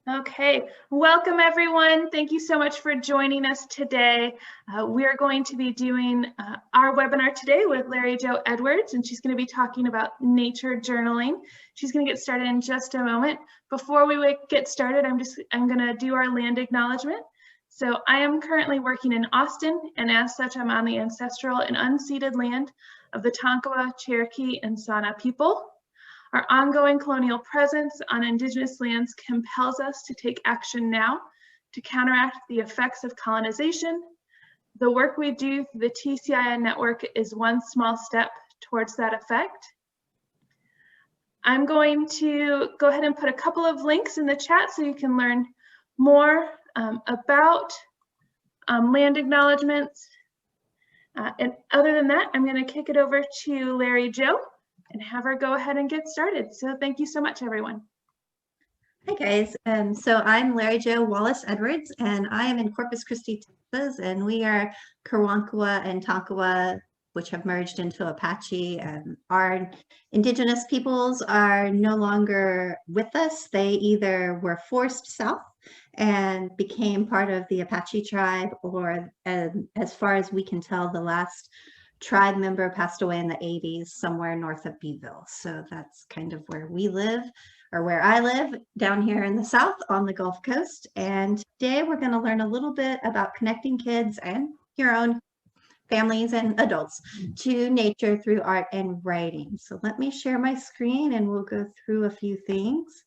Okay, welcome everyone. Thank you so much for joining us today. We're going to be doing our webinar today with Larry Jo Edwards, and she's going to be talking about nature journaling. She's going to get started in just a moment. Before we get started, I'm going to do our land acknowledgement. So I am currently working in Austin, and as such, I'm on the ancestral and unceded land of the Tonkawa, Cherokee, and Sauna people. Our ongoing colonial presence on Indigenous lands compels us to take action now to counteract the effects of colonization. The work we do through the TCIN network is one small step towards that effect. I'm going to go ahead and put a couple of links in the chat so you can learn more about land acknowledgements. And other than that, I'm going to kick it over to Larry Jo and have her go ahead and get started. So thank you so much, everyone. Hi guys, so I'm Larry Jo Wallace Edwards, and I am in Corpus Christi, Texas, and we are Curricular and Tonkawa, which have merged into Apache. Our indigenous peoples are no longer with us. They either were forced south and became part of the Apache tribe, or as far as we can tell, the last tribe member passed away in the 80s somewhere north of Beeville. So that's kind of where we live, or where I live, down here in the South on the Gulf Coast. And today we're going to learn a little bit about connecting kids and your own families and adults to nature through art and writing. So let me share my screen and we'll go through a few things.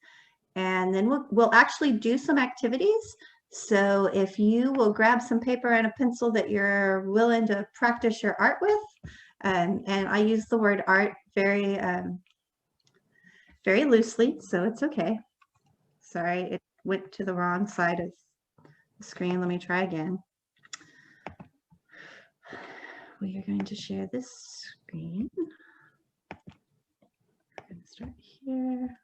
And then we'll actually do some activities. So if you will grab some paper and a pencil that you're willing to practice your art with, and I use the word art very loosely, so it's okay. Sorry, it went to the wrong side of the screen. Let me try again. We are going to share this screen. I'm going to start here.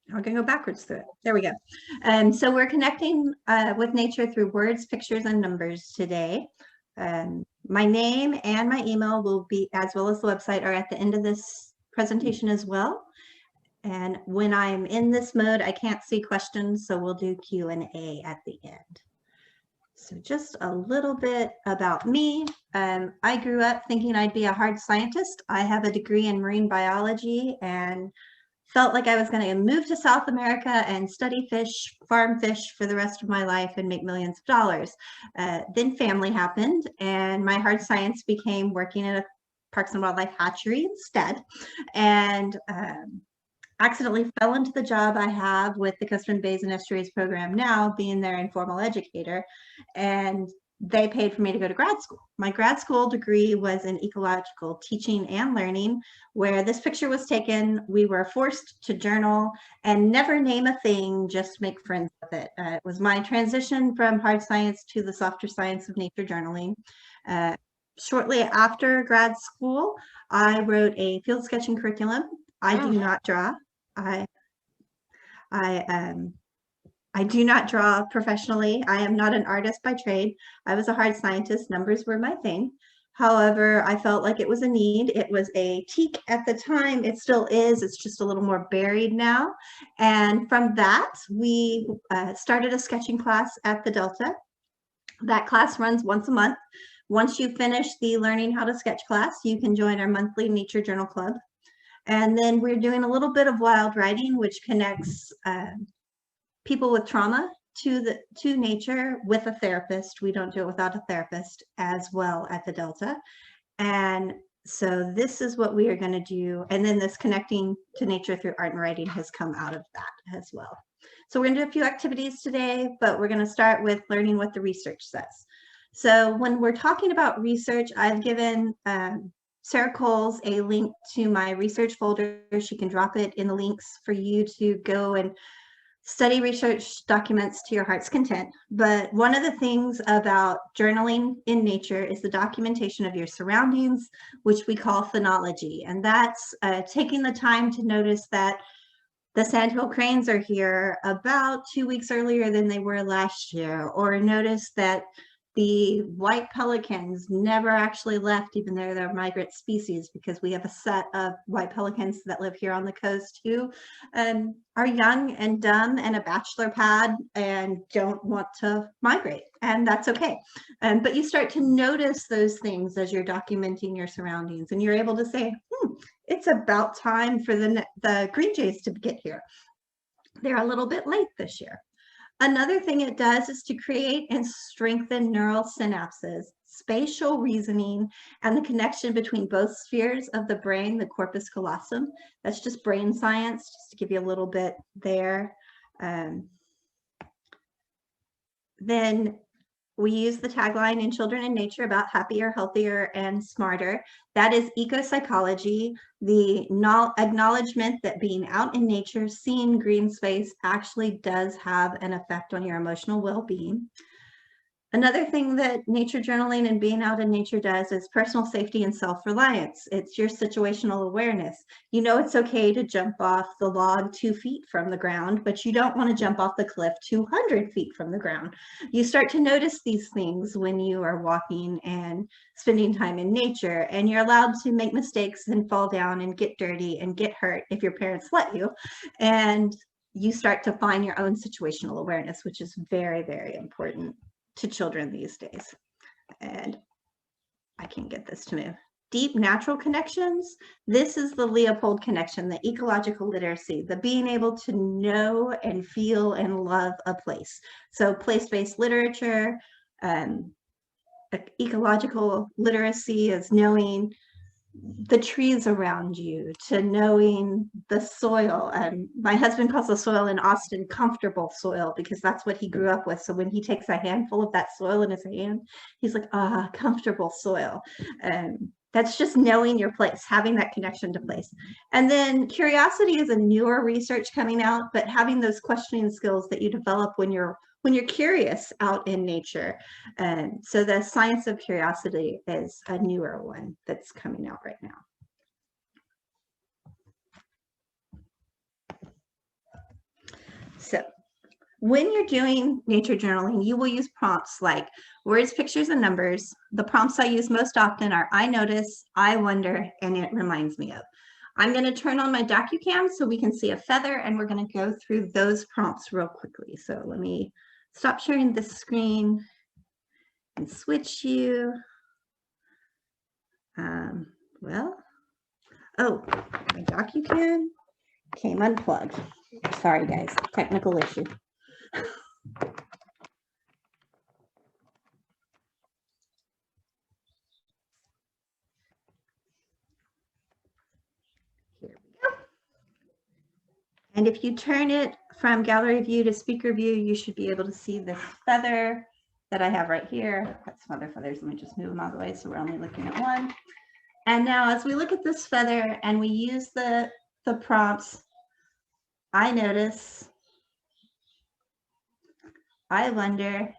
We're going to go backwards through it. There we go. So we're connecting with nature through words, pictures, and numbers today. My name and my email will be, as well as the website, are at the end of this presentation as well. And when I'm in this mode, I can't see questions, so we'll do Q&A at the end. So just a little bit about me. I grew up thinking I'd be a hard scientist. I have a degree in marine biology and felt like I was going to move to South America and study fish, farm fish for the rest of my life and make millions of dollars. Then family happened and my hard science became working at a Parks and Wildlife hatchery instead, and accidentally fell into the job I have with the Coastal Bays and Estuaries program now, being their informal educator, and they paid for me to go to grad school. My grad school degree was in ecological teaching and learning, where this picture was taken. We were forced to journal and never name a thing, just make friends with it. It was my transition from hard science to the softer science of nature journaling. Shortly after grad school, I wrote a field sketching curriculum. I do not draw. I do not draw professionally. I am not an artist by trade. I was a hard scientist. Numbers were my thing. However, I felt like it was a need. It was a tique at the time. It still is. It's just a little more buried now. And from that, we started a sketching class at the Delta. That class runs once a month. Once you finish the Learning How to Sketch class, you can join our monthly Nature Journal Club. And then we're doing a little bit of wild writing, which connects people with trauma to nature with a therapist. We don't do it without a therapist as well at the Delta. And so this is what we are going to do. And then this connecting to nature through art and writing has come out of that as well. So we're going to do a few activities today, but we're going to start with learning what the research says. So when we're talking about research, I've given Sarah Coles a link to my research folder. She can drop it in the links for you to go and study research documents to your heart's content. But one of the things about journaling in nature is the documentation of your surroundings, which we call phenology. And that's taking the time to notice that the sandhill cranes are here about 2 weeks earlier than they were last year, or notice that The white pelicans never actually left, even though they're migrant species, because we have a set of white pelicans that live here on the coast who are young and dumb and a bachelor pad and don't want to migrate, and that's okay. But you start to notice those things as you're documenting your surroundings, and you're able to say, it's about time for the green jays to get here. They're a little bit late this year. Another thing it does is to create and strengthen neural synapses, spatial reasoning, and the connection between both spheres of the brain, the corpus callosum. That's just brain science, just to give you a little bit there. Then we use the tagline in Children in Nature about happier, healthier, and smarter. That is eco-psychology, the acknowledgement that being out in nature, seeing green space actually does have an effect on your emotional well-being. Another thing that nature journaling and being out in nature does is personal safety and self-reliance. It's your situational awareness. You know it's okay to jump off the log 2 feet from the ground, but you don't want to jump off the cliff 200 feet from the ground. You start to notice these things when you are walking and spending time in nature, and you're allowed to make mistakes and fall down and get dirty and get hurt if your parents let you. And you start to find your own situational awareness, which is very, very important to children these days. And I can't get this to move. Deep natural connections. This is the Leopold connection, the ecological literacy, the being able to know and feel and love a place. So place-based literature, ecological literacy is knowing the trees around you, to knowing the soil. And my husband calls the soil in Austin comfortable soil, because that's what he grew up with. So when he takes a handful of that soil in his hand, he's like, comfortable soil. And that's just knowing your place, having that connection to place. And then curiosity is a newer research coming out, but having those questioning skills that you develop when you're curious out in nature. And so the science of curiosity is a newer one that's coming out right now. So when you're doing nature journaling, you will use prompts like words, pictures, and numbers. The prompts I use most often are I notice, I wonder, and it reminds me of. I'm going to turn on my DocuCam so we can see a feather, and we're going to go through those prompts real quickly. So let me stop sharing this screen and switch you. My DocuCam came unplugged. Sorry, guys, technical issue. Here we go. And if you turn it from gallery view to speaker view, you should be able to see this feather that I have right here. I've got some other feathers. Let me just move them out of the way so we're only looking at one. And now as we look at this feather and we use the prompts, I notice, I wonder,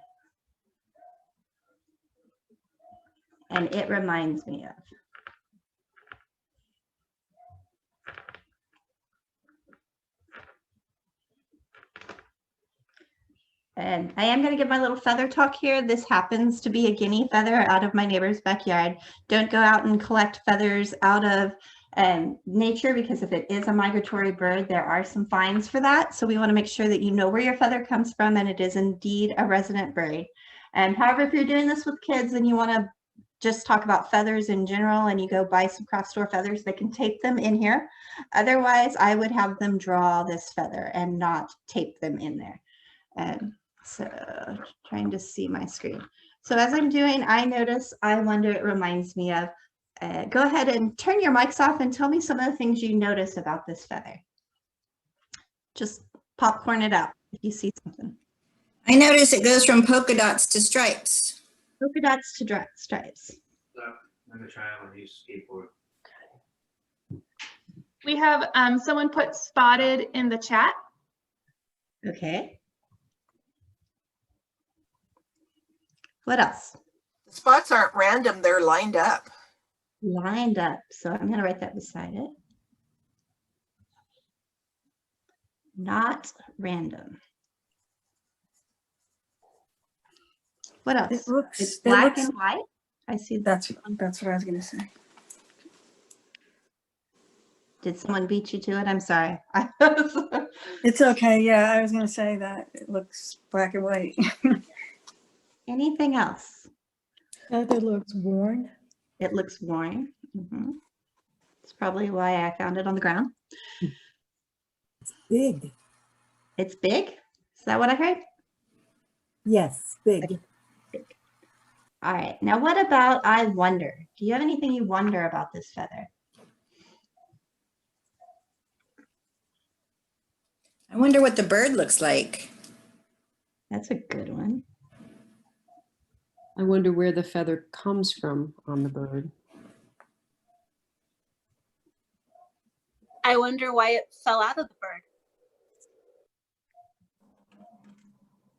and it reminds me of. And I am going to give my little feather talk here. This happens to be a guinea feather out of my neighbor's backyard. Don't go out and collect feathers out of nature, because if it is a migratory bird, there are some fines for that. So we want to make sure that you know where your feather comes from and it is indeed a resident bird. And however, if you're doing this with kids and you want to just talk about feathers in general and you go buy some craft store feathers, they can tape them in here. Otherwise, I would have them draw this feather and not tape them in there. So trying to see my screen. So as I'm doing, I notice, I wonder, it reminds me of. Go ahead and turn your mics off and tell me some of the things you notice about this feather. Just popcorn it out if you see something. I notice it goes from polka dots to stripes. Polka dots to stripes. I'm gonna try on a new skateboard. We have someone put spotted in the chat. Okay. What else? The spots aren't random, they're lined up. Lined up. So I'm going to write that beside it. Not random. What else? It looks. It's It black looks. and white. I see. That's what I was gonna say. Did someone beat you to it? I'm sorry. It's okay. Yeah, I was gonna say that it looks black and white. Anything else? Feather looks worn. It looks worn. It's probably why I found it on the ground. Big. It's big. Is that what I heard? Yes, big. All right. Now, what about I wonder? Do you have anything you wonder about this feather? I wonder what the bird looks like. That's a good one. I wonder where the feather comes from on the bird. I wonder why it fell out of the bird.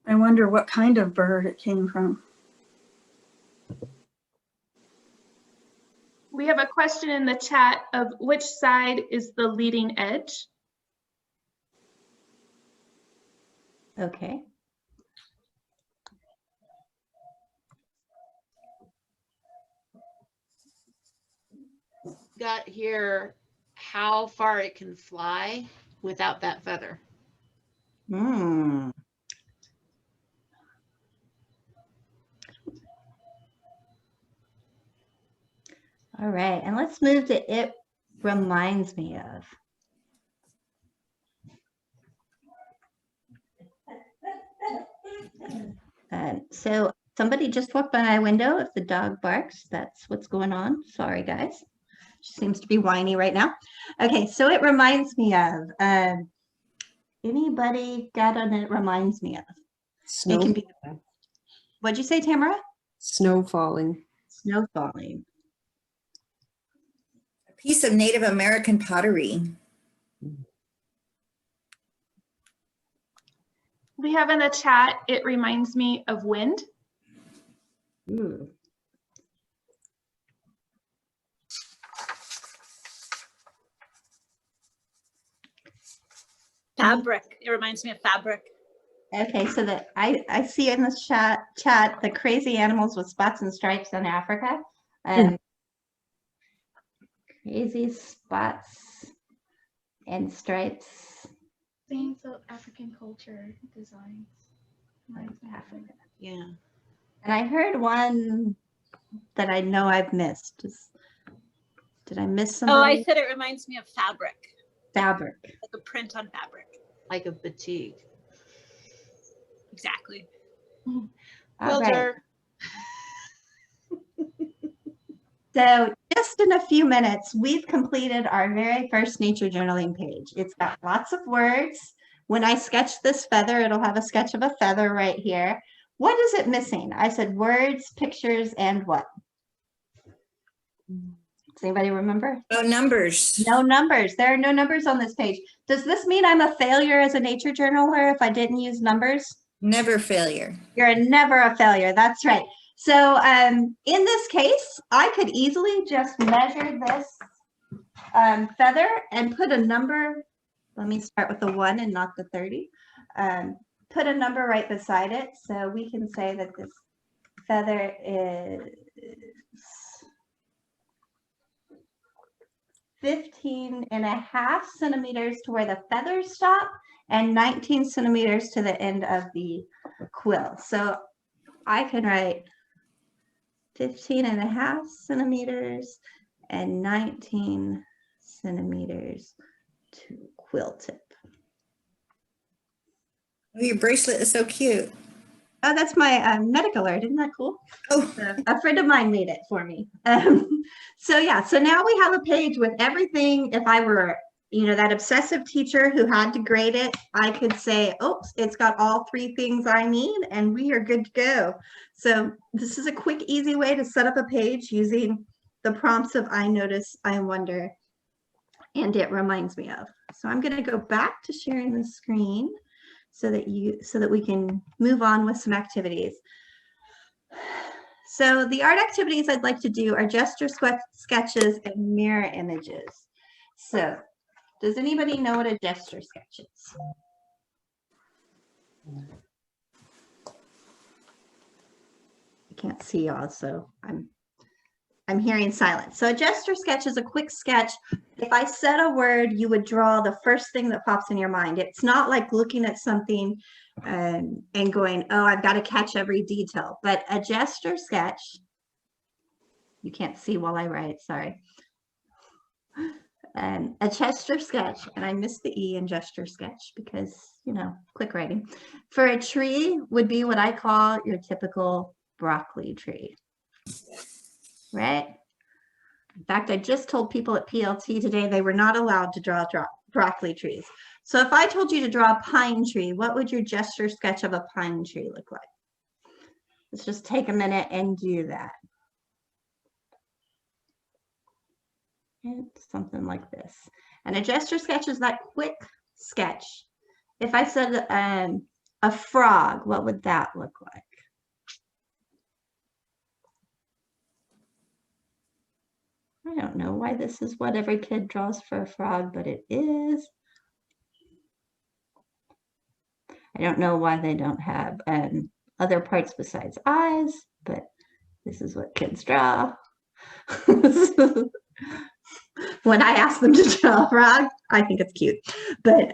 I wonder what kind of bird it came from. We have a question in the chat of which side is the leading edge? Okay. Got here how far it can fly without that feather. Hmm. All right, and let's move to it reminds me of. So somebody just walked by my window. If the dog barks, that's what's going on. Sorry, guys. She seems to be whiny right now. Okay, so it reminds me of. Anybody got on it reminds me of? Snow, It can be. What'd you say, Tamara? snow falling. Snow falling. A piece of Native American pottery. We have in the chat, it reminds me of wind. Ooh. Fabric. It reminds me of fabric. Okay, so that I see in the chat the crazy animals with spots and stripes in Africa. Crazy spots and stripes. Things of African culture designs. Africa. Yeah. And I heard one that I know I've missed. Did I miss Oh, I somebody? said it reminds me of fabric, Fabric. like a print on fabric. Like a batik. Exactly. All right. Quilter. So just in a few minutes, we've completed our very first nature journaling page. It's got lots of words. When I sketch this feather, it'll have a sketch of a feather right here. What is it missing? I said words, pictures, and what? Does anybody remember? Oh, numbers. No numbers. There are no numbers on this page. Does this mean I'm a failure as a nature journaler if I didn't use numbers? Never failure. You're never a failure. That's right. So in this case, I could easily just measure this feather and put a number. Let me start with the 1 and not the 30. Put a number right beside it. So we can say that this feather is 15.5 centimeters to where the feathers stop and 19 centimeters to the end of the quill. So I can write 15.5 centimeters and 19 centimeters to quill tip. Oh, your bracelet is so cute. Oh, that's my medic alert. Isn't that cool? Oh, A friend of mine made it for me. So yeah, so now we have a page with everything. If I were, that obsessive teacher who had to grade it, I could say, oops, it's got all 3 things I need and we are good to go. So this is a quick, easy way to set up a page using the prompts of I notice, I wonder, and it reminds me of. So I'm going to go back to sharing the screen so that we can move on with some activities. So the art activities I'd like to do are gesture sketches and mirror images. So does anybody know what a gesture sketch is? can't see y'all, so I'm hearing silence. So a gesture sketch is a quick sketch. If I said a word, you would draw the first thing that pops in your mind. It's not like looking at something and going, oh, I've got to catch every detail. But a gesture sketch, you can't see while I write, sorry. A gesture sketch, and I missed the E in gesture sketch because, you know, quick writing. For a tree would be what I call your typical broccoli tree, right? In fact, I just told people at PLT today they were not allowed to draw broccoli trees. So if I told you to draw a pine tree, what would your gesture sketch of a pine tree look like? Let's just take a minute and do that. It's something like this. And a gesture sketch is that quick sketch. If I said a frog, what would that look like? I don't know why this is what every kid draws for a frog, but it is. I don't know why they don't have other parts besides eyes, but this is what kids draw. When I ask them to draw a frog, I think it's cute. But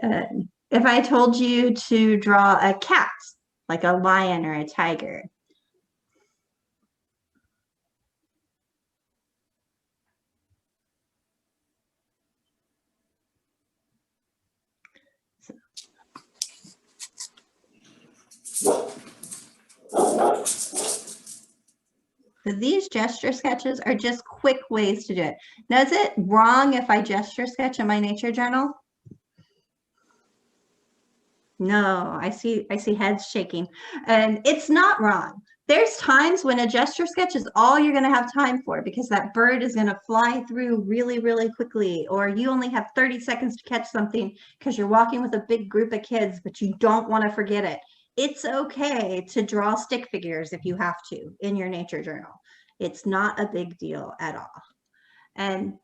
if I told you to draw a cat, like a lion or a tiger, so these gesture sketches are just quick ways to do it. Now, is it wrong if I gesture sketch in my nature journal? No, I see heads shaking. And it's not wrong. There's times when a gesture sketch is all you're going to have time for because that bird is going to fly through really, really quickly, or you only have 30 seconds to catch something because you're walking with a big group of kids, but you don't want to forget it. It's okay to draw stick figures if you have to in your nature journal. It's not a big deal at all. And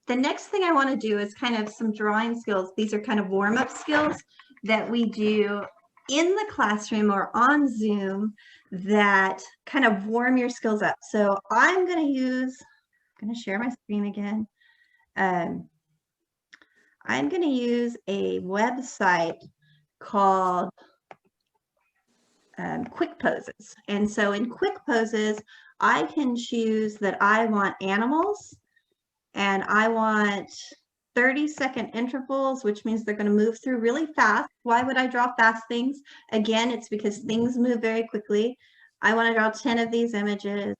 the next thing I want to do is kind of some drawing skills. These are kind of warm-up skills that we do in the classroom or on Zoom that kind of warm your skills up. So I'm going to share my screen again. I'm going to use a website called Quick Poses. And so in Quick Poses, I can choose that I want animals and I want 30-second intervals, which means they're going to move through really fast. Why would I draw fast things? Again, it's because things move very quickly. I want to draw 10 of these images,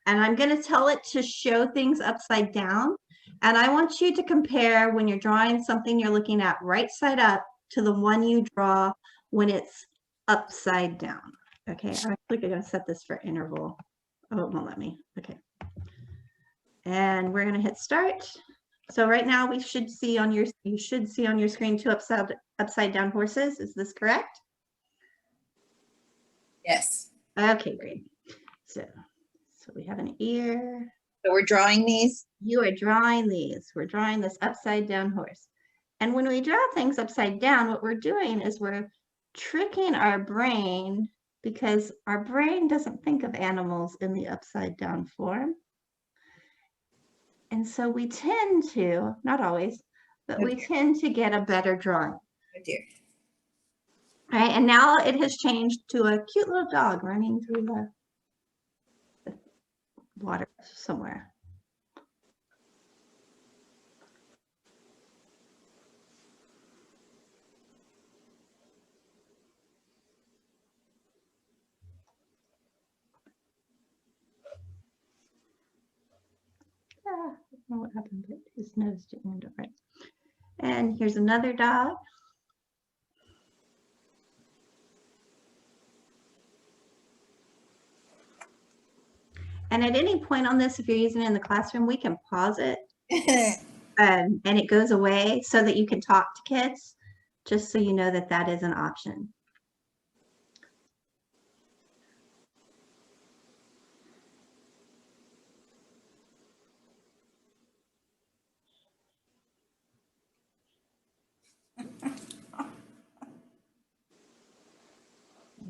and I'm going to tell it to show things upside down. And I want you to compare when you're drawing something you're looking at right side up to the one you draw when it's upside down. Okay, I'm actually going to set this for interval. Oh, it won't let me. Okay. And we're going to hit start. So right now you should see on your screen two upside down horses. Is this correct? Yes. Okay, great. So we have an ear. So we're drawing these? You are drawing these. We're drawing this upside down horse. And when we draw things upside down, what we're doing is we're tricking our brain because our brain doesn't think of animals in the upside down form. And so we tend to, not always, but we tend to get a better drawing. Oh dear. All right, and now it has changed to a cute little dog running through the water somewhere. I don't know what happened, but his nose didn't end up right. And here's another dog. And at any point on this, if you're using it in the classroom, we can pause it and it goes away so that you can talk to kids, just so you know that that is an option.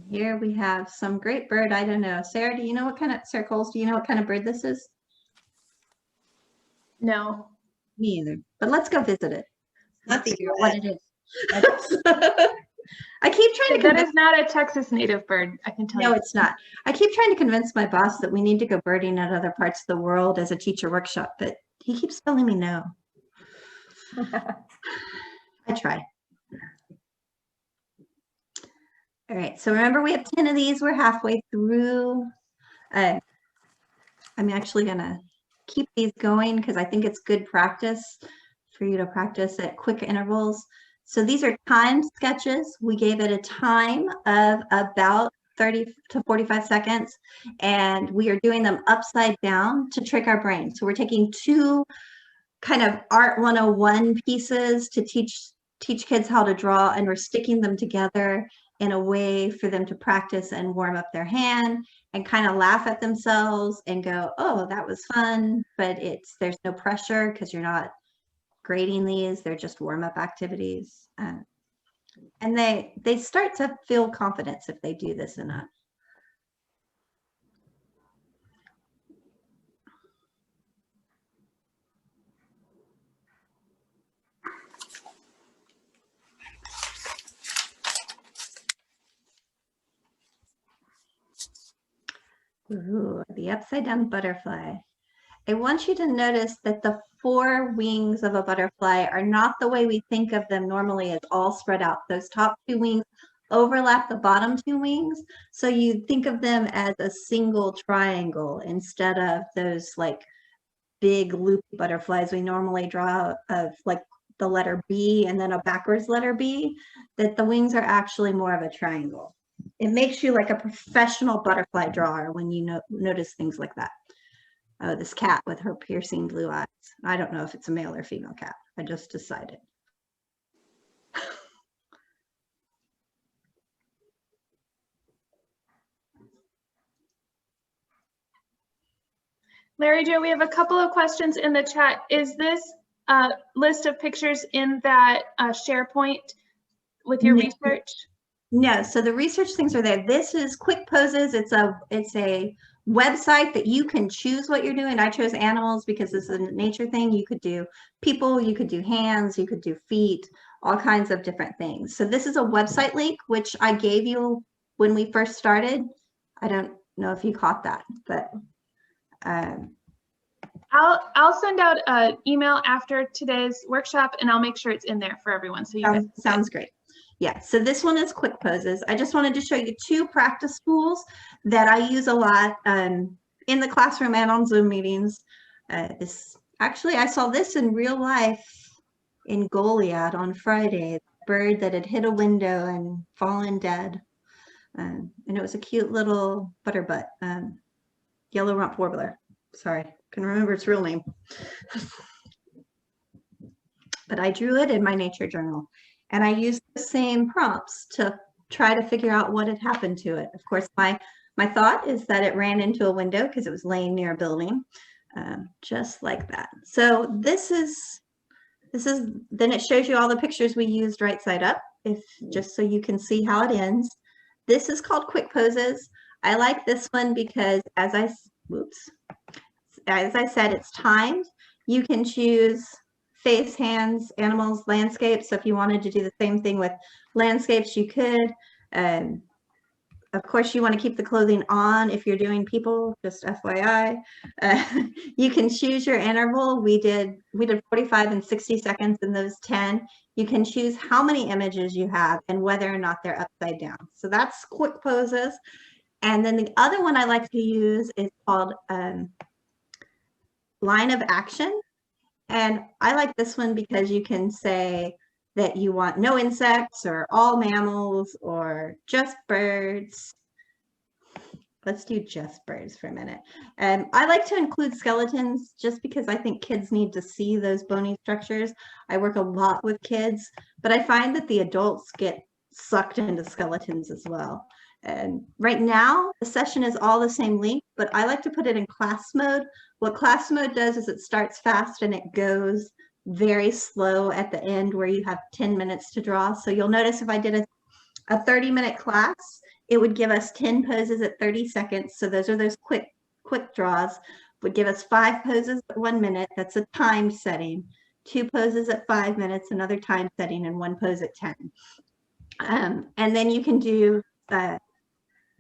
Here we have some great bird. I don't know. Sarah, do you know what kind of, Sarah Coles, do you know what kind of bird this is? No. Me either. But let's go visit it. Let's Figure do out what it. it is. I keep trying to That convince. is not a Texas native bird, I can tell No, you. it's not. I keep trying to convince my boss that we need to go birding at other parts of the world as a teacher workshop, but he keeps telling me no. I try. All right, so remember we have 10 of these. We're halfway through. I'm actually gonna keep these going because I think it's good practice for you to practice at quick intervals. So these are timed sketches. We gave it a time of about 30 to 45 seconds, and we are doing them upside down to trick our brain. So we're taking two kind of Art 101 pieces to teach kids how to draw, and we're sticking them together in a way for them to practice and warm up their hand and kind of laugh at themselves and go, oh, that was fun, but there's no pressure because you're not grading these, they're just warm-up activities. And they start to feel confidence if they do this enough. Ooh, the upside down butterfly. I want you to notice that the 4 wings of a butterfly are not the way we think of them normally as all spread out. Those top 2 wings overlap the bottom 2 wings. So you think of them as a single triangle instead of those like big loop butterflies we normally draw of like the letter B and then a backwards letter B, that the wings are actually more of a triangle. It makes you like a professional butterfly drawer when you notice things like that. Oh, this cat with her piercing blue eyes. I don't know if it's a male or female cat. I just decided. Larry Jo, we have a couple of questions in the chat. Is this list of pictures in that SharePoint with your research? No, so the research things are there. This is Quick Poses. It's a website that you can choose what you're doing. I chose animals because this is a nature thing. You could do people, you could do hands, you could do feet, all kinds of different things. So this is a website link, which I gave you when we first started. I don't know if you caught that, but I'll send out an email after today's workshop, and I'll make sure it's in there for everyone. So you sounds great. Yeah, so this one is Quick Poses. I just wanted to show you 2 practice tools that I use a lot in the classroom and on Zoom meetings. Actually, I saw this in real life in Goliad on Friday, the bird that had hit a window and fallen dead. And it was a cute little butterbutt, yellow rump warbler. Sorry, couldn't remember its real name. But I drew it in my nature journal. And I used the same prompts to try to figure out what had happened to it. Of course, my thought is that it ran into a window because it was laying near a building, just like that. So this is, then it shows you all the pictures we used right side up, just so you can see how it ends. This is called Quick Poses. I like this one because as I said, it's timed. You can choose face, hands, animals, landscapes. So if you wanted to do the same thing with landscapes, you could. Of course, you want to keep the clothing on if you're doing people, just FYI. You can choose your interval. We did 45 and 60 seconds in those 10. You can choose how many images you have and whether or not they're upside down. So that's Quick Poses. And then the other one I like to use is called Line of Action. And I like this one because you can say that you want no insects or all mammals or just birds. Let's do just birds for a minute. I like to include skeletons just because I think kids need to see those bony structures. I work a lot with kids, but I find that the adults get sucked into skeletons as well. And right now, the session is all the same length, but I like to put it in class mode. What class mode does is it starts fast and it goes very slow at the end where you have 10 minutes to draw. So you'll notice if I did a 30-minute class, it would give us 10 poses at 30 seconds. So those are those quick draws. Would give us 5 poses at 1 minute. That's a time setting. 2 poses at 5 minutes, another time setting, and 1 pose at 10. And then you can do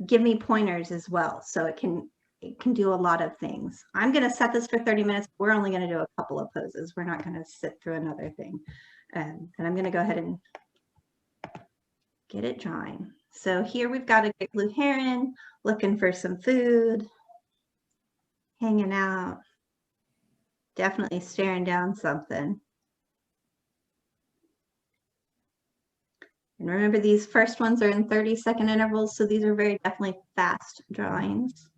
give me pointers as well. So it can do a lot of things. I'm going to set this for 30 minutes. We're only going to do a couple of poses. We're not going to sit through another thing. And I'm going to go ahead and get it drawing. So here we've got a great blue heron looking for some food, hanging out, definitely staring down something. And remember, these first ones are in 30-second intervals, so these are very definitely fast drawings.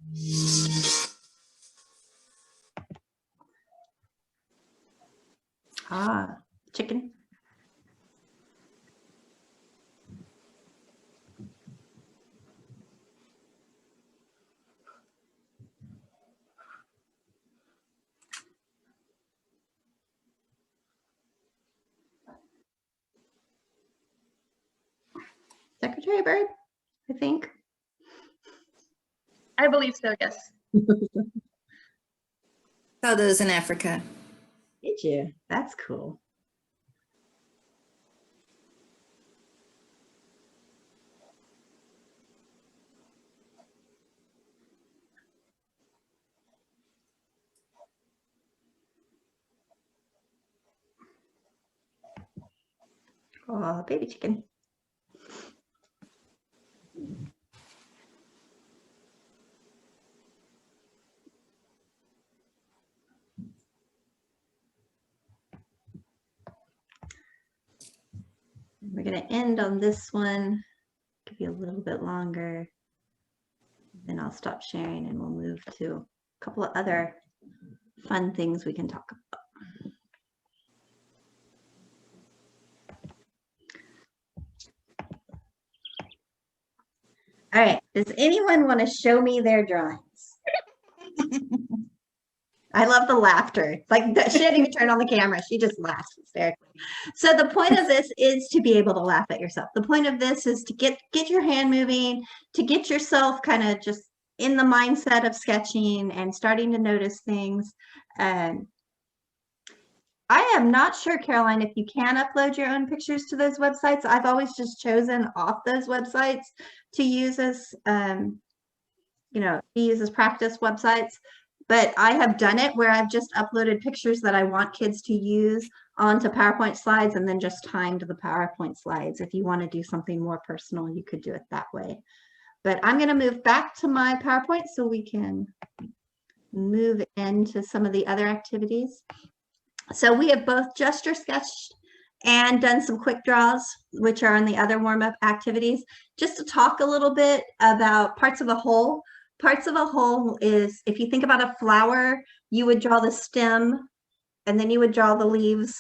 Ah, chicken. Secretary Bird, I think. I believe so, yes. Saw those in Africa. Did you? That's cool. Oh, baby chicken. We're going to end on this one, give you a little bit longer. Then I'll stop sharing and we'll move to a couple of other fun things we can talk about. All right, does anyone want to show me their drawings? I love the laughter. Like she didn't even turn on the camera. She just laughs hysterically. So the point of this is to be able to laugh at yourself. The point of this is to get your hand moving, to get yourself kind of just in the mindset of sketching and starting to notice things. I am not sure, Caroline, if you can upload your own pictures to those websites. I've always just chosen off those websites to use as, practice websites. But I have done it where I've just uploaded pictures that I want kids to use onto PowerPoint slides and then just timed the PowerPoint slides. If you want to do something more personal, you could do it that way. But I'm going to move back to my PowerPoint so we can move into some of the other activities. So we have both gesture sketched and done some quick draws, which are on the other warm-up activities. Just to talk a little bit about parts of a whole. Parts of a whole is, if you think about a flower, you would draw the stem, and then you would draw the leaves,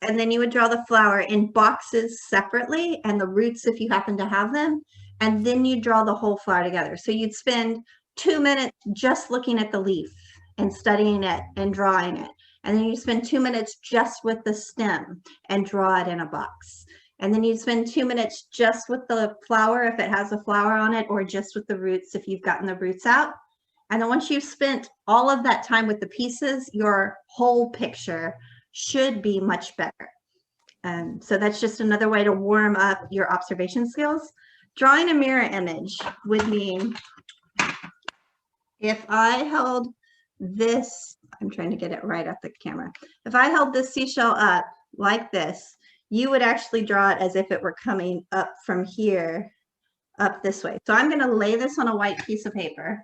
and then you would draw the flower in boxes separately, and the roots if you happen to have them, and then you draw the whole flower together. So you'd spend 2 minutes just looking at the leaf and studying it and drawing it. And then you spend 2 minutes just with the stem and draw it in a box. And then you spend 2 minutes just with the flower if it has a flower on it, or just with the roots if you've gotten the roots out. And then once you've spent all of that time with the pieces, your whole picture should be much better. So that's just another way to warm up your observation skills. Drawing a mirror image would mean if I held this, I'm trying to get it right at the camera. If I held this seashell up like this, you would actually draw it as if it were coming up from here, up this way. So I'm going to lay this on a white piece of paper,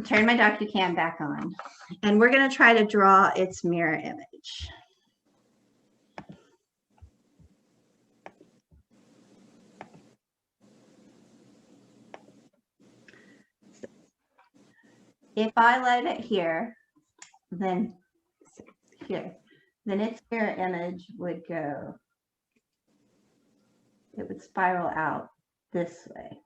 turn my DocuCam back on, and we're going to try to draw its mirror image. If I let it here, then here, then its mirror image would go, it would spiral out this way.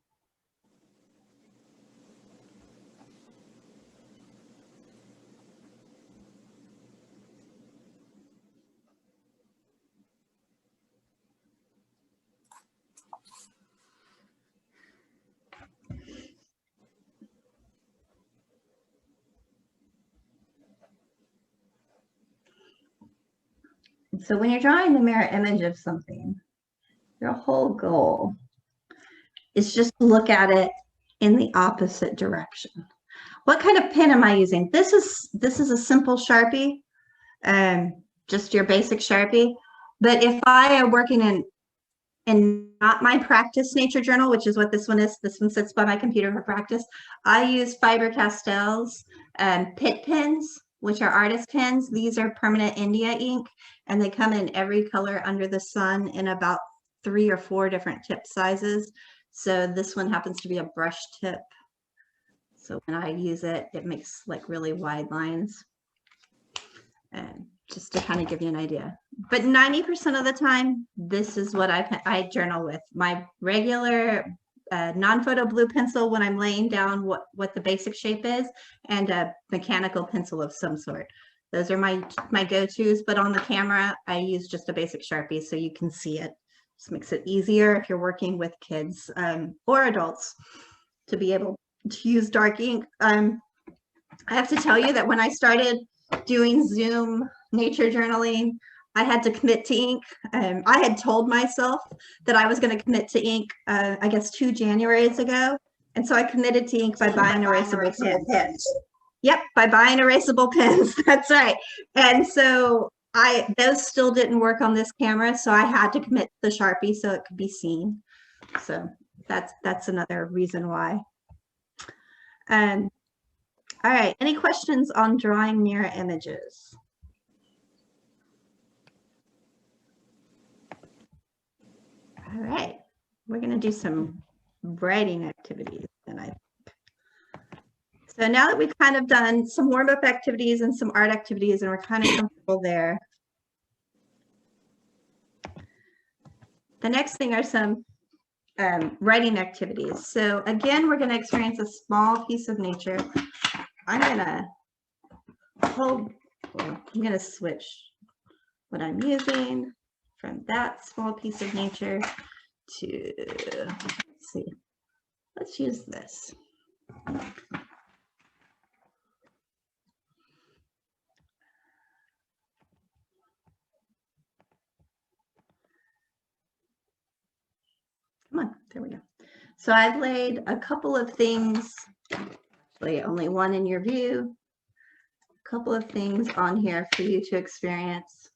So when you're drawing the mirror image of something, your whole goal is just to look at it in the opposite direction. What kind of pen am I using? This is a simple Sharpie, just your basic Sharpie. But if I am working in not my practice nature journal, which is what this one is, this one sits by my computer for practice, I use Faber-Castell's Pitt pens, which are artist pens. These are permanent India ink, and they come in every color under the sun in about 3 or 4 different tip sizes. So this one happens to be a brush tip. So when I use it, it makes like really wide lines. And just to kind of give you an idea. But 90% of the time, this is what I journal with. My regular non-photo blue pencil when I'm laying down what the basic shape is, and a mechanical pencil of some sort. Those are my go-tos, but on the camera, I use just a basic Sharpie so you can see it. Just makes it easier if you're working with kids or adults to be able to use dark ink. I have to tell you that when I started doing Zoom nature journaling, I had to commit to ink. I had told myself that I was going to commit to ink, I guess 2 Januaries ago. And so I committed to ink by buying erasable pens. Yep, by buying erasable pens. That's right. And so those still didn't work on this camera, so I had to commit the Sharpie so it could be seen. So that's another reason why. All right, any questions on drawing mirror images? All right, we're going to do some writing activities tonight. So now that we've kind of done some warm-up activities and some art activities, and we're kind of comfortable there, the next thing are some writing activities. So again, we're going to experience a small piece of nature. I'm going to switch what I'm using from that small piece of nature to, let's see, let's use this. Come on, there we go. So I've laid a couple of things, actually only one in your view, a couple of things on here for you to experience.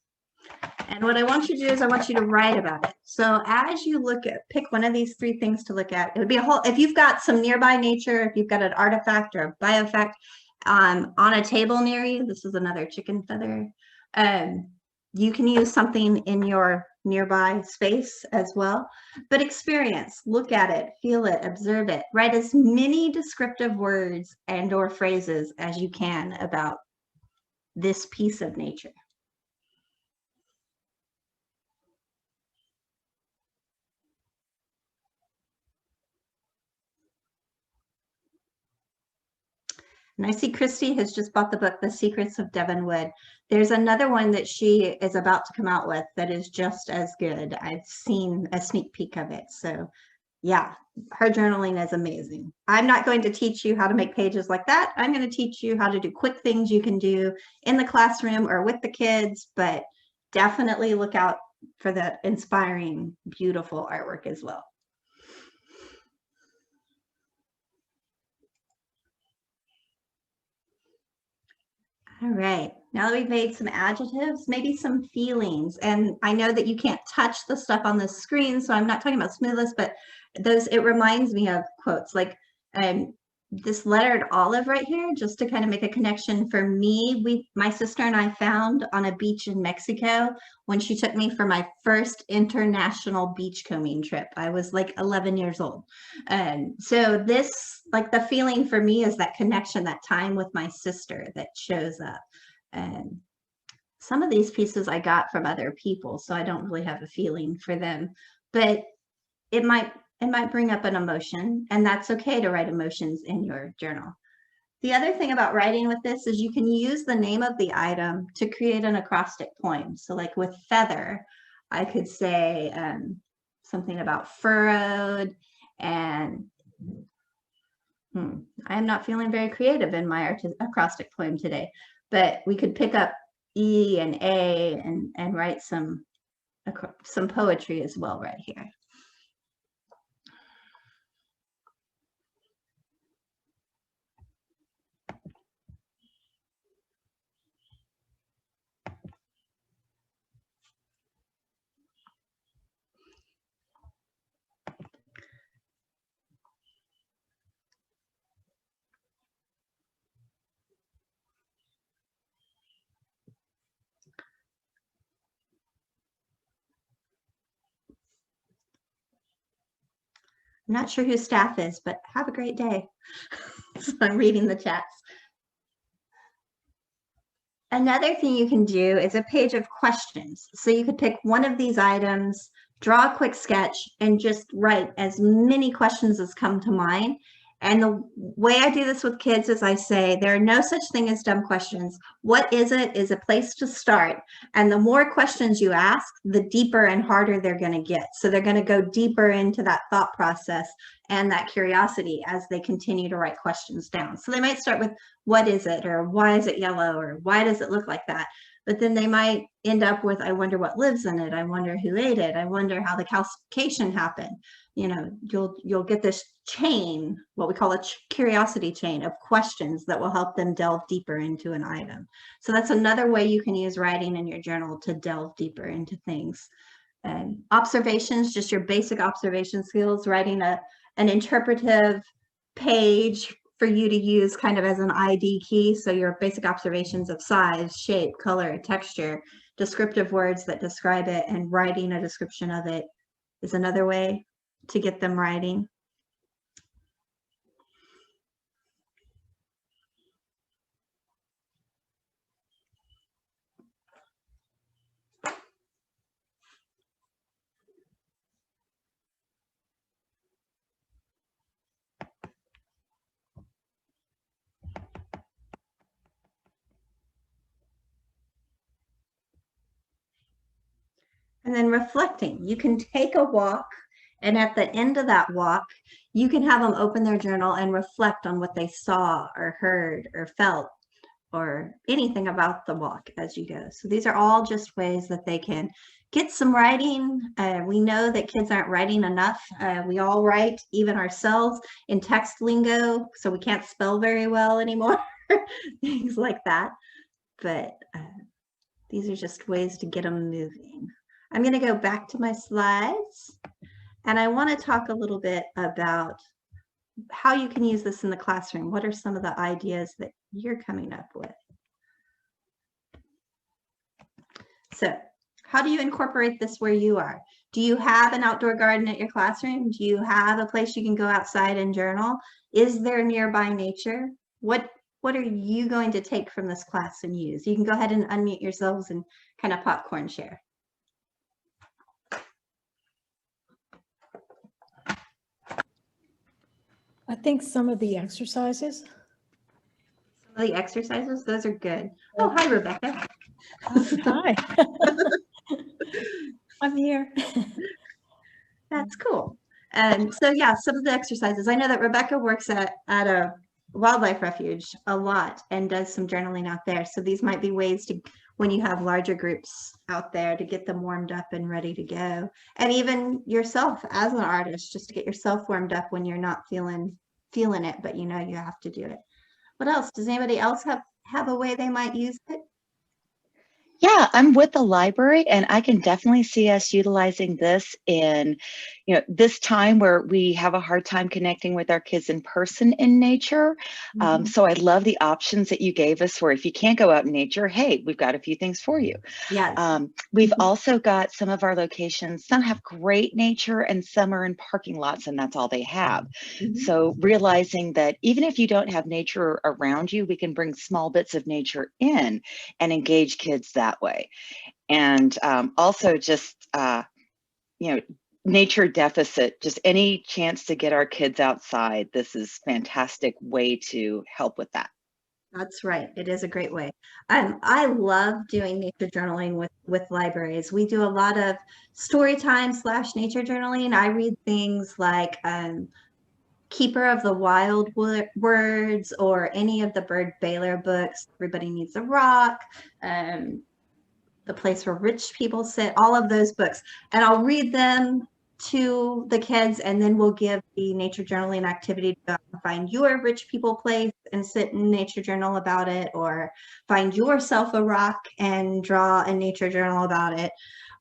And what I want you to do is I want you to write about it. So as you look at, pick one of these 3 things to look at. It would be a whole, if you've got some nearby nature, if you've got an artifact or a biofact on a table near you, this is another chicken feather. You can use something in your nearby space as well, but experience, look at it, feel it, observe it, write as many descriptive words and or phrases as you can about this piece of nature. And I see Christy has just bought the book, The Secrets of Devonwood. There's another one that she is about to come out with that is just as good. I've seen a sneak peek of it. So yeah, her journaling is amazing. I'm not going to teach you how to make pages like that. I'm going to teach you how to do quick things you can do in the classroom or with the kids, but definitely look out for the inspiring, beautiful artwork as well. All right, now that we've made some adjectives, maybe some feelings. And I know that you can't touch the stuff on the screen, so I'm not talking about smoothness, but those, it reminds me of quotes like this lettered olive right here, just to kind of make a connection for me. My sister and I found on a beach in Mexico when she took me for my first international beachcombing trip. I was like 11 years old. So this, like the feeling for me is that connection, that time with my sister that shows up. And some of these pieces I got from other people, so I don't really have a feeling for them, but it might bring up an emotion, and that's okay to write emotions in your journal. The other thing about writing with this is you can use the name of the item to create an acrostic poem. So like with feather, I could say something about furrowed, and I am not feeling very creative in my acrostic poem today, but we could pick up E and A and write some poetry as well right here. I'm not sure who staff is, but have a great day. So I'm reading the chats. Another thing you can do is a page of questions. So you could pick one of these items, draw a quick sketch, and just write as many questions as come to mind. And the way I do this with kids is I say, there are no such thing as dumb questions. What is it is a place to start. And the more questions you ask, the deeper and harder they're going to get. So they're going to go deeper into that thought process and that curiosity as they continue to write questions down. So they might start with, what is it? Or why is it yellow? Or why does it look like that? But then they might end up with, I wonder what lives in it. I wonder who ate it. I wonder how the calcification happened. You know, you'll get this chain, what we call a curiosity chain of questions that will help them delve deeper into an item. So that's another way you can use writing in your journal to delve deeper into things. And observations, just your basic observation skills, writing an interpretive page for you to use kind of as an ID key. So your basic observations of size, shape, color, texture, descriptive words that describe it, and writing a description of it is another way to get them writing. And then reflecting. You can take a walk, and at the end of that walk, you can have them open their journal and reflect on what they saw or heard or felt or anything about the walk as you go. So these are all just ways that they can get some writing. We know that kids aren't writing enough. We all write, even ourselves, in text lingo, so we can't spell very well anymore, things like that. But these are just ways to get them moving. I'm going to go back to my slides, and I want to talk a little bit about how you can use this in the classroom. What are some of the ideas that you're coming up with? So, how do you incorporate this where you are? Do you have an outdoor garden at your classroom? Do you have a place you can go outside and journal? Is there nearby nature? What are you going to take from this class and use? You can go ahead and unmute yourselves and kind of popcorn share. I think some of the exercises. Some of the exercises, those are good. Oh, hi, Rebecca. Hi. I'm here. That's cool. And so, yeah, some of the exercises. I know that Rebecca works at a wildlife refuge a lot and does some journaling out there. So these might be ways to, when you have larger groups out there, to get them warmed up and ready to go. And even yourself as an artist, just to get yourself warmed up when you're not feeling it, but you know you have to do it. What else? Does anybody else have a way they might use it? Yeah, I'm with the library, and I can definitely see us utilizing this in, this time where we have a hard time connecting with our kids in person in nature. So I love the options that you gave us, where if you can't go out in nature, hey, we've got a few things for you. Yes. We've also got some of our locations, some have great nature and some are in parking lots and that's all they have. So realizing that even if you don't have nature around you, we can bring small bits of nature in and engage kids that way. And also just, nature deficit, just any chance to get our kids outside. This is a fantastic way to help with that. That's right. It is a great way. I love doing nature journaling with libraries. We do a lot of story time / nature journaling. I read things like Keeper of the Wild Words or any of the Bird Baylor books, Everybody Needs a Rock, The Place Where Rich People Sit, all of those books. And I'll read them to the kids, and then we'll give the nature journaling activity to go out and find your rich people place and sit in nature journal about it, or find yourself a rock and draw a nature journal about it.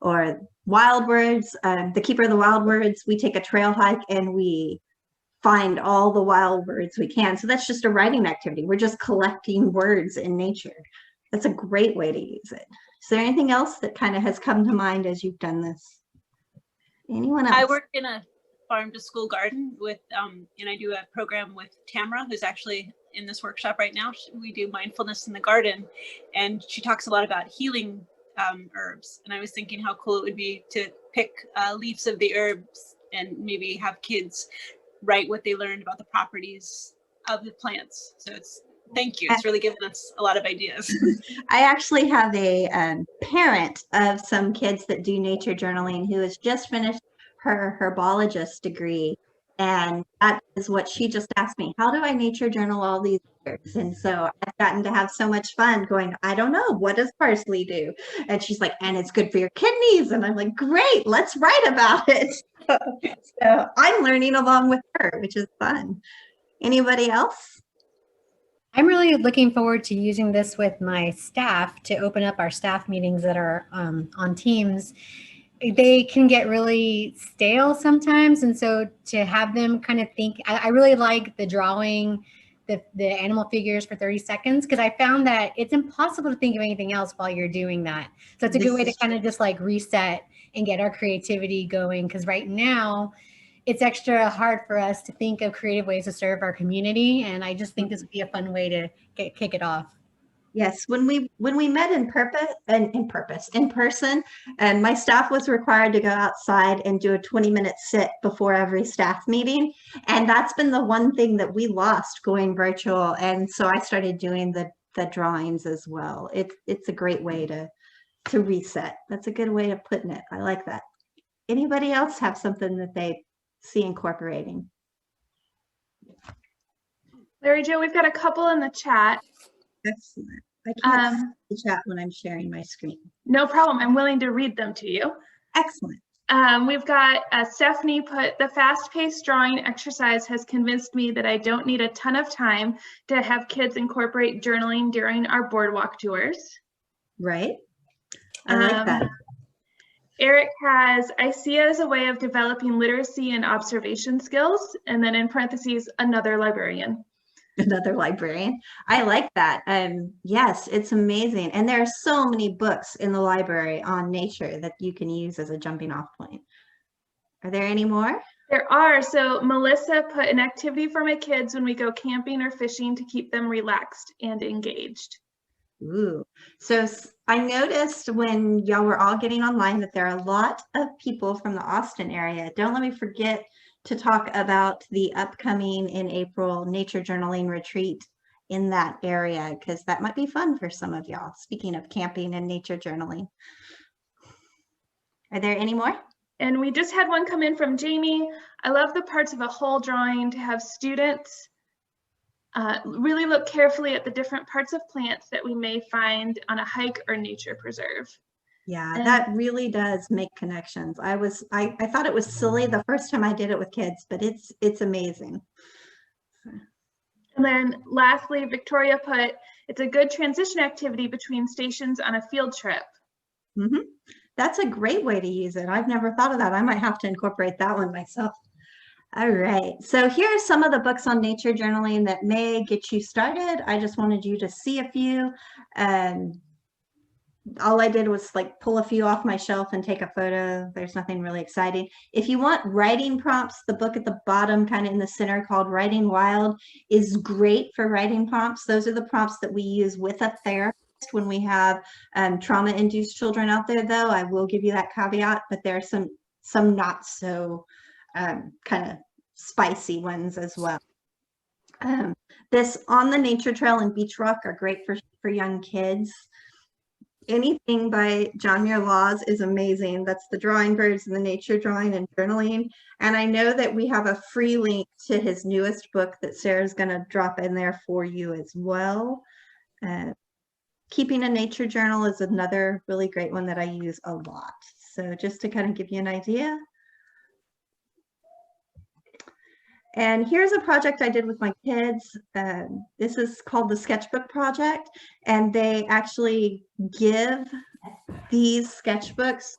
Or Wild Words, the Keeper of the Wild Words, we take a trail hike and we find all the wild words we can. So that's just a writing activity. We're just collecting words in nature. That's a great way to use it. Is there anything else that kind of has come to mind as you've done this? Anyone else? I work in a farm to school garden with, and I do a program with Tamara, who's actually in this workshop right now. We do mindfulness in the garden, and she talks a lot about healing herbs. And I was thinking how cool it would be to pick leaves of the herbs and maybe have kids write what they learned about the properties of the plants. So thank you. It's really given us a lot of ideas. I actually have a parent of some kids that do nature journaling who has just finished her herbologist degree. And that is what she just asked me. How do I nature journal all these years? And so I've gotten to have so much fun going, I don't know, what does parsley do? And she's like, and it's good for your kidneys. And I'm like, great, let's write about it. So I'm learning along with her, which is fun. Anybody else? I'm really looking forward to using this with my staff to open up our staff meetings that are on Teams. They can get really stale sometimes. And so to have them kind of think, I really like the drawing the animal figures for 30 seconds, because I found that it's impossible to think of anything else while you're doing that. So it's a good way to kind of just like reset and get our creativity going. Because right now, it's extra hard for us to think of creative ways to serve our community. And I just think this would be a fun way to kick it off. Yes, when we met in person, and my staff was required to go outside and do a 20-minute sit before every staff meeting. And that's been the one thing that we lost going virtual. And so I started doing the drawings as well. It's a great way to reset. That's a good way of putting it. I like that. Anybody else have something that they see incorporating? Larry Jo, we've got a couple in the chat. Excellent. I can't see the chat when I'm sharing my screen. No problem. I'm willing to read them to you. Excellent. We've got Stephanie put, the fast-paced drawing exercise has convinced me that I don't need a ton of time to have kids incorporate journaling during our boardwalk tours. Right. I like that. Eric has, I see it as a way of developing literacy and observation skills. And then in parentheses, another librarian. Another librarian. I like that. Yes, it's amazing. And there are so many books in the library on nature that you can use as a jumping off point. Are there any more? There are. So Melissa put, an activity for my kids when we go camping or fishing to keep them relaxed and engaged. Ooh. So I noticed when y'all were all getting online that there are a lot of people from the Austin area. Don't let me forget to talk about the upcoming in April nature journaling retreat in that area, because that might be fun for some of y'all. Speaking of camping and nature journaling. Are there any more? And we just had one come in from Jamie. I love the parts of a whole drawing to have students really look carefully at the different parts of plants that we may find on a hike or nature preserve. Yeah, that really does make connections. I thought it was silly the first time I did it with kids, but it's amazing. And then lastly, Victoria put, it's a good transition activity between stations on a field trip. Mm-hmm. That's a great way to use it. I've never thought of that. I might have to incorporate that one myself. All right, so here are some of the books on nature journaling that may get you started. I just wanted you to see a few. All I did was like pull a few off my shelf and take a photo. There's nothing really exciting. If you want writing prompts, the book at the bottom, kind of in the center, called Writing Wild, is great for writing prompts. Those are the prompts that we use with a therapist when we have trauma-induced children out there, though. I will give you that caveat, but there are some not so kind of spicy ones as well. This On the Nature Trail and Beach Rock are great for young kids. anything by John Muir Laws is amazing. That's the drawing birds and the nature drawing and journaling. And I know that we have a free link to his newest book that Sarah's going to drop in there for you as well. Keeping a nature journal is another really great one that I use a lot. So just to kind of give you an idea. And here's a project I did with my kids. This is called the Sketchbook Project, and they actually give these sketchbooks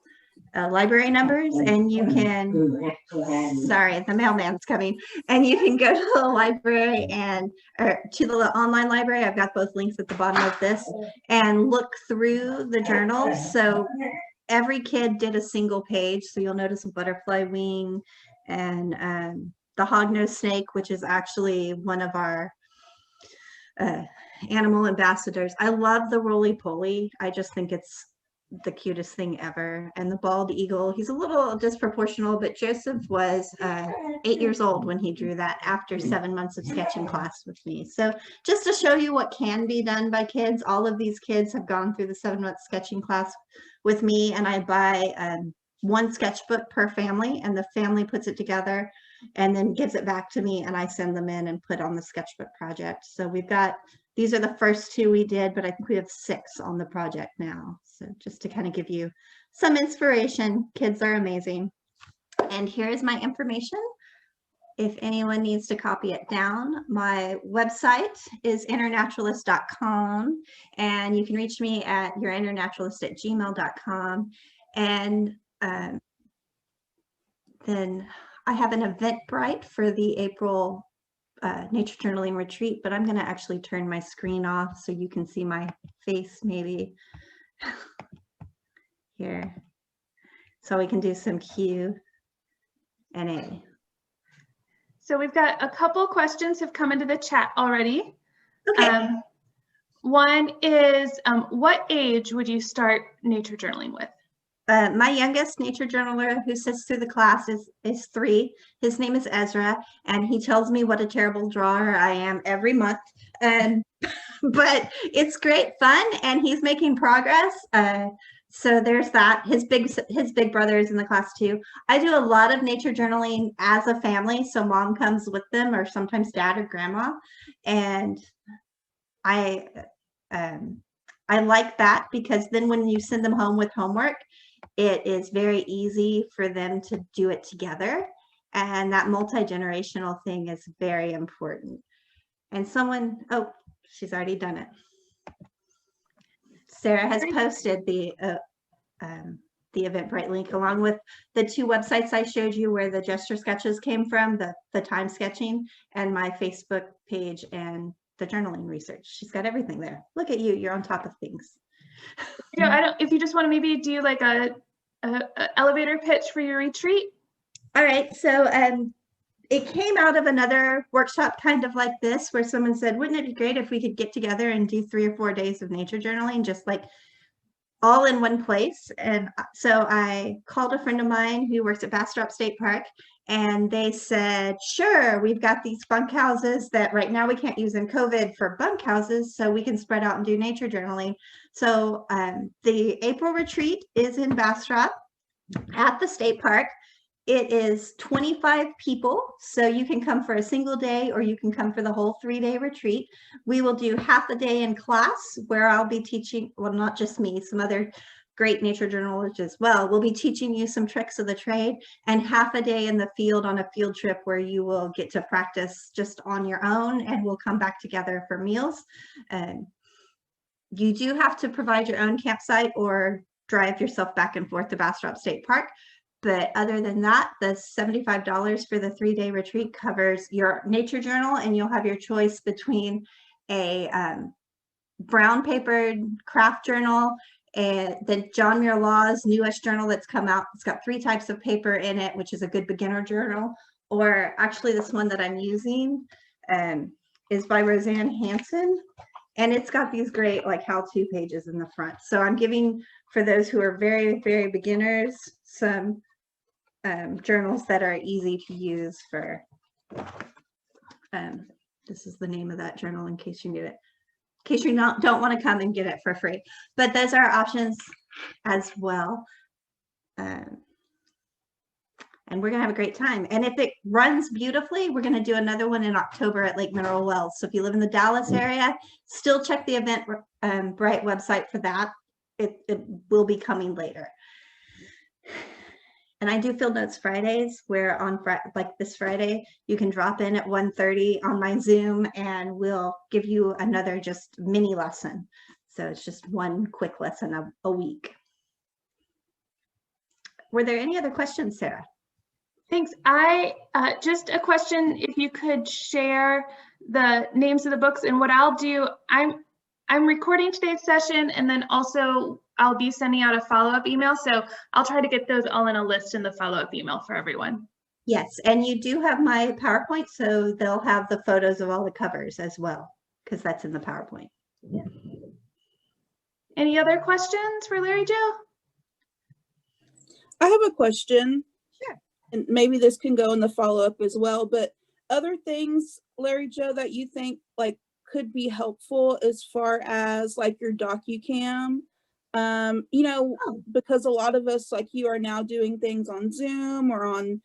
library numbers, and you can, sorry, the mailman's coming, and you can go to the library and to the online library. I've got both links at the bottom of this, and look through the journals. So every kid did a single page. So you'll notice a butterfly wing and the hognose snake, which is actually one of our animal ambassadors. I love the roly-poly. I just think it's the cutest thing ever. And the bald eagle, he's a little disproportional, but Joseph was 8 years old when he drew that after 7 months of sketching class with me. So just to show you what can be done by kids, all of these kids have gone through the 7-month sketching class with me, and I buy one sketchbook per family, and the family puts it together and then gives it back to me, and I send them in and put on the sketchbook project. So we've got, these are the first 2 we did, but I think we have 6 on the project now. So just to kind of give you some inspiration, kids are amazing. And here is my information. If anyone needs to copy it down, my website is innernaturalist.com, and you can reach me at yourinnernaturalist@gmail.com. And then I have an Eventbrite for the April nature journaling retreat, but I'm going to actually turn my screen off so you can see my face maybe here, so we can do some Q&A. So we've got a couple questions have come into the chat already. Okay. One is, what age would you start nature journaling with? My youngest nature journaler who sits through the class is 3. His name is Ezra, and he tells me what a terrible drawer I am every month. But it's great fun, and he's making progress. So there's that. His big brother is in the class too. I do a lot of nature journaling as a family, so mom comes with them, or sometimes dad or grandma, and I like that because then when you send them home with homework, it is very easy for them to do it together, and that multi-generational thing is very important. And someone, oh, she's already done it. Sarah has posted the Eventbrite link along with the 2 websites I showed you where the gesture sketches came from, the time sketching, and my Facebook page and the journaling research. She's got everything there. Look at you, you're on top of things. You know, if you just want to maybe do like a elevator pitch for your retreat. All right, so it came out of another workshop kind of like this, where someone said, wouldn't it be great if we could get together and do 3 or 4 days of nature journaling, just like all in one place? And so I called a friend of mine who works at Bastrop State Park, and they said, sure, we've got these bunkhouses that right now we can't use in COVID for bunkhouses, so we can spread out and do nature journaling. So the April retreat is in Bastrop at the state park. It is 25 people, so you can come for a single day or you can come for the whole 3-day retreat. We will do half a day in class where I'll be teaching, well, not just me, some other great nature journalists as well. We'll be teaching you some tricks of the trade, and half a day in the field on a field trip where you will get to practice just on your own, and we'll come back together for meals. You do have to provide your own campsite or drive yourself back and forth to Bastrop State Park. But other than that, the $75 for the 3-day retreat covers your nature journal, and you'll have your choice between a brown papered craft journal and the John Muir Laws newest journal that's come out. It's got 3 types of paper in it, which is a good beginner journal. Or actually this one that I'm using is by Roseanne Hanson. And it's got these great like how-to pages in the front. So I'm giving, for those who are very, very beginners, some journals that are easy to use for, this is the name of that journal in case you need it, case you don't want to come and get it for free. But those are options as well. And we're gonna have a great time. And if it runs beautifully, we're gonna do another one in October at Lake Mineral Wells. So if you live in the Dallas area, still check the Eventbrite website for that. It will be coming later. And I do Field Notes Fridays, where on like this Friday, you can drop in at 1:30 on my Zoom and we'll give you another just mini lesson. So it's just one quick lesson a week. Were there any other questions, Sarah? Thanks. Just a question, if you could share the names of the books. And what I'll do, I'm recording today's session, and then also I'll be sending out a follow-up email. So I'll try to get those all in a list in the follow-up email for everyone. Yes, and you do have my PowerPoint, so they'll have the photos of all the covers as well, because that's in the PowerPoint. Yeah. Any other questions for Larry Jo? I have a question. Sure. And maybe this can go in the follow-up as well, but other things, Larry Jo, that you think like could be helpful as far as like your DocuCam, you know, because a lot of us like you are now doing things on Zoom or on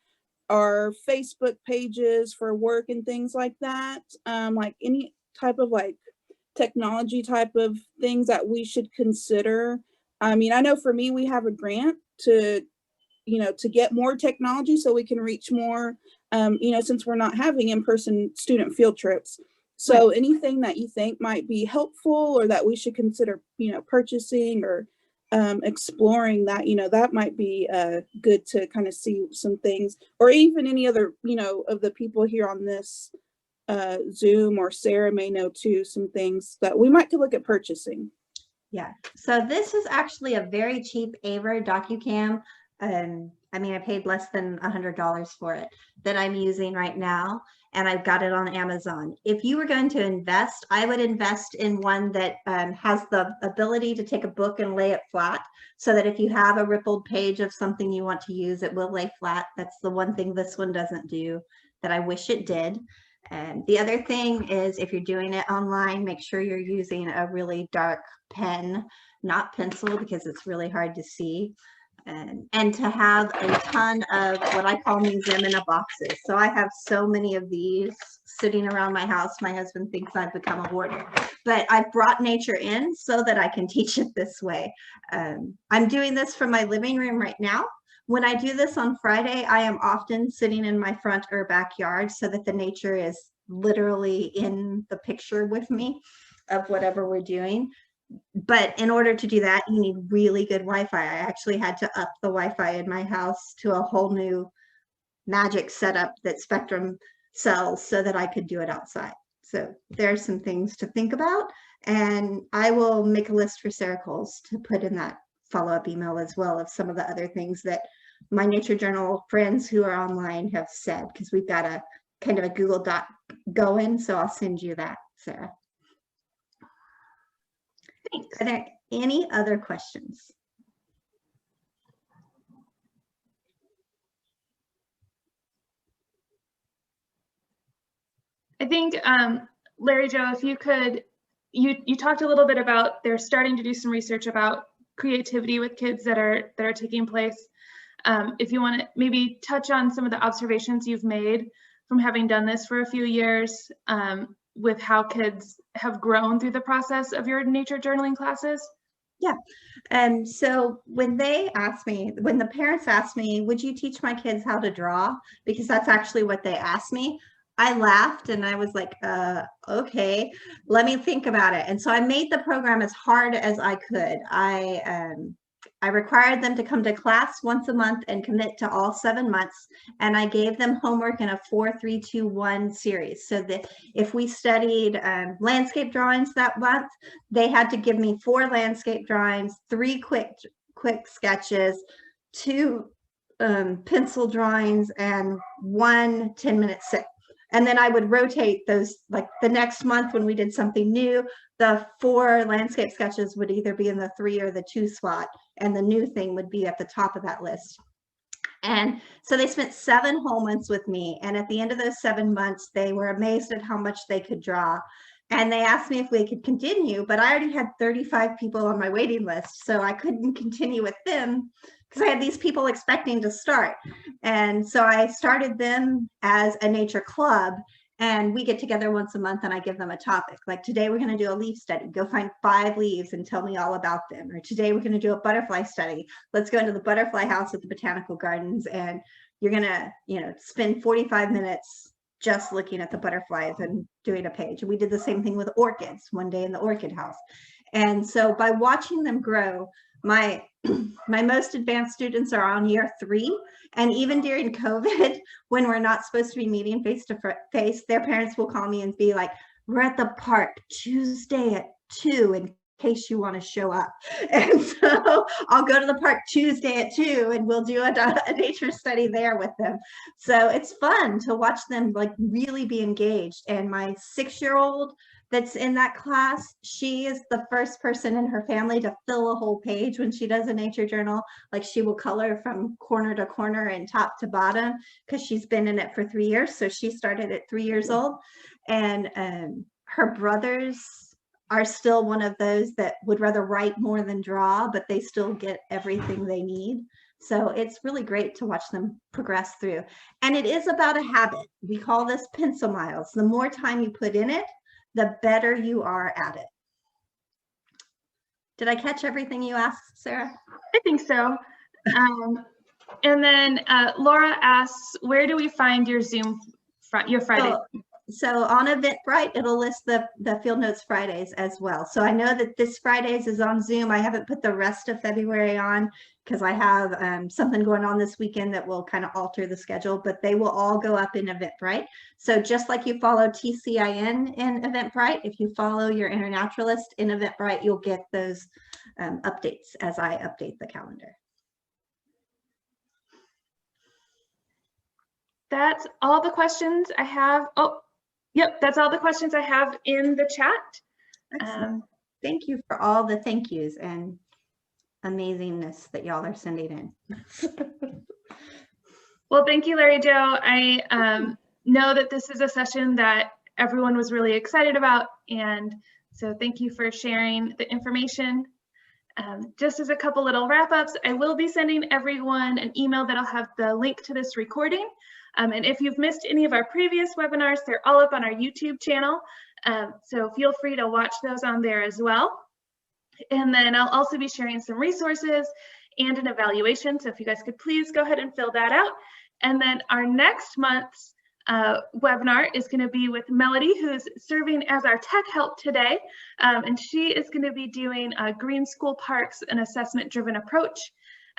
our Facebook pages for work and things like that. Like any type of like technology type of things that we should consider. I mean, I know for me, we have a grant to, you know, to get more technology so we can reach more, you know, since we're not having in-person student field trips. So right. Anything that you think might be helpful or that we should consider, you know, purchasing or exploring that, you know, that might be good to kind of see some things, or even any other, you know, of the people here on this Zoom or Sarah may know too, some things that we might could look at purchasing. Yeah, so this is actually a very cheap Aver DocuCam. I mean, I paid less than $100 for it that I'm using right now, and I've got it on Amazon. If you were going to invest, I would invest in one that has the ability to take a book and lay it flat, so that if you have a rippled page of something you want to use, it will lay flat. That's the one thing this one doesn't do that I wish it did. And the other thing is, if you're doing it online, make sure you're using a really dark pen, not pencil, because it's really hard to see. And to have a ton of what I call museum in a boxes. So I have so many of these sitting around my house. My husband thinks I've become a hoarder, but I've brought nature in so that I can teach it this way. I'm doing this from my living room right now. When I do this on Friday, I am often sitting in my front or backyard so that the nature is literally in the picture with me of whatever we're doing. But in order to do that, you need really good Wi-Fi. I actually had to up the Wi-Fi in my house to a whole new magic setup that Spectrum sells so that I could do it outside. So there's some things to think about, and I will make a list for Sarah Coles to put in that follow-up email as well of some of the other things that my Nature Journal friends who are online have said, because we've got a kind of a Google Doc going, so I'll send you that, Sarah. Thanks. Are there any other questions? I think, Larry Jo, if you could, you talked a little bit about they're starting to do some research about creativity with kids that are taking place. If you want to maybe touch on some of the observations you've made from having done this for a few years, with how kids have grown through the process of your nature journaling classes? Yeah. And so when they asked me, when the parents asked me, would you teach my kids how to draw? Because that's actually what they asked me. I laughed and I was like, okay, let me think about it. And so I made the program as hard as I could. I required them to come to class once a month and commit to all 7 months. And I gave them homework in a 4-3-2-1 series. So that if we studied landscape drawings that month, they had to give me 4 landscape drawings, 3 quick sketches, 2 pencil drawings, and 1 10-minute sit. And then I would rotate those, like the next month when we did something new, the 4 landscape sketches would either be in the 3 or the 2 slot, and the new thing would be at the top of that list. And so they spent 7 whole months with me. And at the end of those 7 months, they were amazed at how much they could draw. And they asked me if we could continue, but I already had 35 people on my waiting list, so I couldn't continue with them because I had these people expecting to start. And so I started them as a nature club, and we get together once a month and I give them a topic. Like today we're going to do a leaf study. Go find 5 leaves and tell me all about them. Or today we're going to do a butterfly study. Let's go into the butterfly house at the botanical gardens, and you're going to, spend 45 minutes just looking at the butterflies and doing a page. And we did the same thing with orchids one day in the orchid house. And so by watching them grow, my most advanced students are on year 3. And even during COVID, when we're not supposed to be meeting face to face, their parents will call me and be like, we're at the park Tuesday at 2 in case you want to show up. And so I'll go to the park Tuesday at 2 and we'll do a nature study there with them. So it's fun to watch them like really be engaged. And my 6-year-old that's in that class, she is the first person in her family to fill a whole page when she does a nature journal. Like she will color from corner to corner and top to bottom because she's been in it for 3 years. So she started at 3 years old. And her brothers are still one of those that would rather write more than draw, but they still get everything they need. So it's really great to watch them progress through. And it is about a habit. We call this pencil miles. The more time you put in it, the better you are at it. Did I catch everything you asked, Sarah? I think so. And then Laura asks, where do we find your Zoom, your Friday? So on Eventbrite, it'll list the Field Notes Fridays as well. So I know that this Fridays is on Zoom. I haven't put the rest of February on because I have something going on this weekend that will kind of alter the schedule, but they will all go up in Eventbrite. So just like you follow TCIN in Eventbrite, if you follow your inner naturalist in Eventbrite, you'll get those updates as I update the calendar. That's all the questions I have. Oh, yep, that's all the questions I have in the chat. Thank you for all the thank yous and amazingness that y'all are sending in. Well, thank you, Larry Joe. I know that this is a session that everyone was really excited about, and so thank you for sharing the information. Just as a couple little wrap-ups, I will be sending everyone an email that'll have the link to this recording. And if you've missed any of our previous webinars, they're all up on our YouTube channel. So feel free to watch those on there as well. And then I'll also be sharing some resources and an evaluation. So if you guys could please go ahead and fill that out. And then our next month's webinar is going to be with Melody, who's serving as our tech help today. And she is going to be doing green school parks, an assessment-driven approach.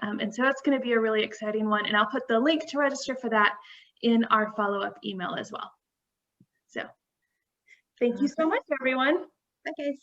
And so that's going to be a really exciting one. And I'll put the link to register for that in our follow-up email as well. So thank you so much, everyone. Bye, guys.